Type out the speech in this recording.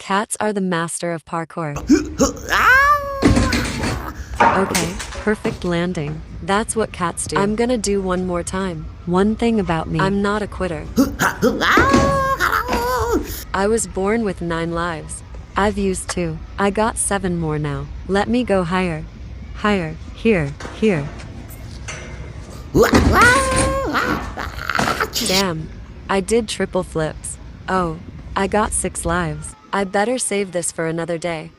Cats are the master of parkour. Okay, perfect landing. That's what cats do. I'm gonna do one more time. One thing about me, I'm not a quitter. I was born with 9 lives. I've used 2. I got 7 more now. Let me go higher. Higher. Here. Here. Damn. I did triple flips. Oh, I got 6 lives. I better save this for another day.